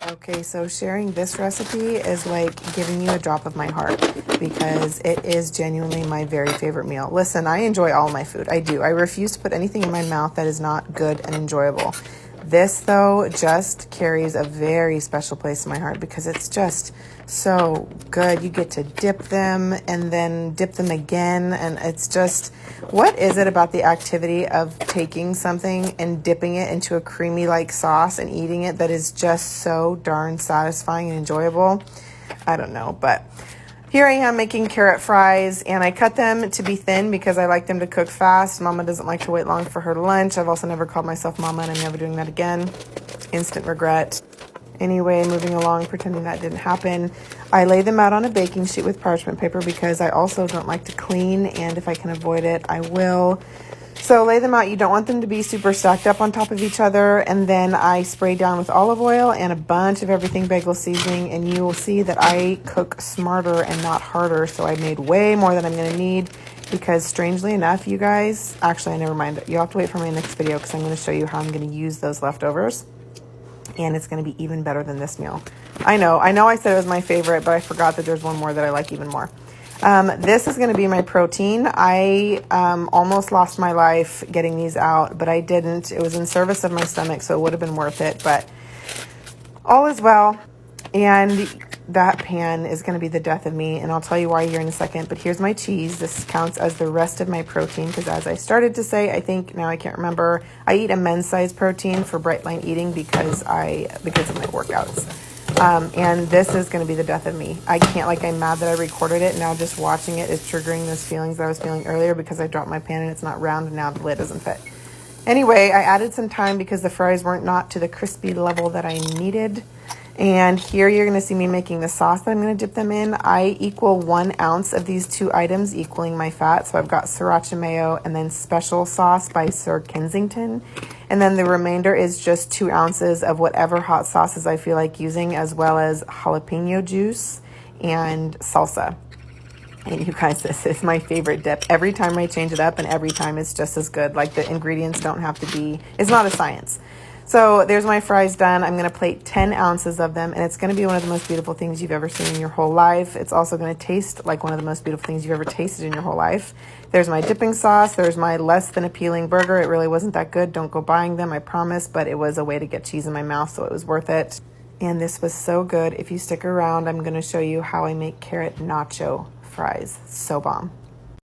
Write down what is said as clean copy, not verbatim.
Okay, so sharing this recipe is like giving you a drop of my heart because it is genuinely my very favorite meal. Listen, I enjoy all my food. I do. I refuse to put anything in my mouth that is not good and enjoyable. This, though, just carries a very special place in my heart because it's just so good. You get to dip them and then dip them again. And it's just, what is it about the activity of taking something and dipping it into a creamy like sauce and eating it that is just so darn satisfying and enjoyable? I don't know, but here I am making carrot fries, and I cut them to be thin because I like them to cook fast. Mama doesn't like to wait long for her lunch. I've also never called myself Mama, and I'm never doing that again. Instant regret. Anyway, moving along, pretending that didn't happen. I lay them out on a baking sheet with parchment paper because I also don't like to clean, and if I can avoid it, I will. So lay them out. You don't want them to be super stacked up on top of each other. And then I spray down with olive oil and a bunch of everything bagel seasoning. And you will see that I cook smarter and not harder. So I made way more than I'm going to need because strangely enough, you guys, actually, never mind. You'll have to wait for my next video because I'm going to show you how I'm going to use those leftovers. And it's going to be even better than this meal. I know I said it was my favorite, but I forgot that there's one more that I like even more. This is going to be my protein. I almost lost my life getting these out, but I didn't. It was in service of my stomach, so it would have been worth it, but all is well. And that pan is going to be the death of me, and I'll tell you why here in a second, but here's my cheese. This counts as the rest of my protein because as I started to say, I think, now I can't remember, I eat a men's size protein for bright line eating because of my workouts. And this is going to be the death of me. I can't, I'm mad that I recorded it. Now just watching it is triggering those feelings that I was feeling earlier because I dropped my pan and it's not round and now the lid doesn't fit. Anyway, I added some time because the fries weren't not to the crispy level that I needed. And here you're going to see me making the sauce that I'm going to dip them in. I equal 1 ounce of these 2 items equaling my fat. So I've got sriracha mayo and then special sauce by Sir Kensington. And then the remainder is just 2 ounces of whatever hot sauces I feel like using, as well as jalapeno juice and salsa. And you guys, this is my favorite dip. Every time I change it up and every time it's just as good. Like the ingredients don't have to be, it's not a science. So there's my fries done. I'm going to plate 10 ounces of them, and it's going to be one of the most beautiful things you've ever seen in your whole life. It's also going to taste like one of the most beautiful things you've ever tasted in your whole life. There's my dipping sauce. There's my less than appealing burger. It really wasn't that good. Don't go buying them, I promise, but it was a way to get cheese in my mouth, so it was worth it. And this was so good. If you stick around, I'm going to show you how I make carrot nacho fries. So bomb.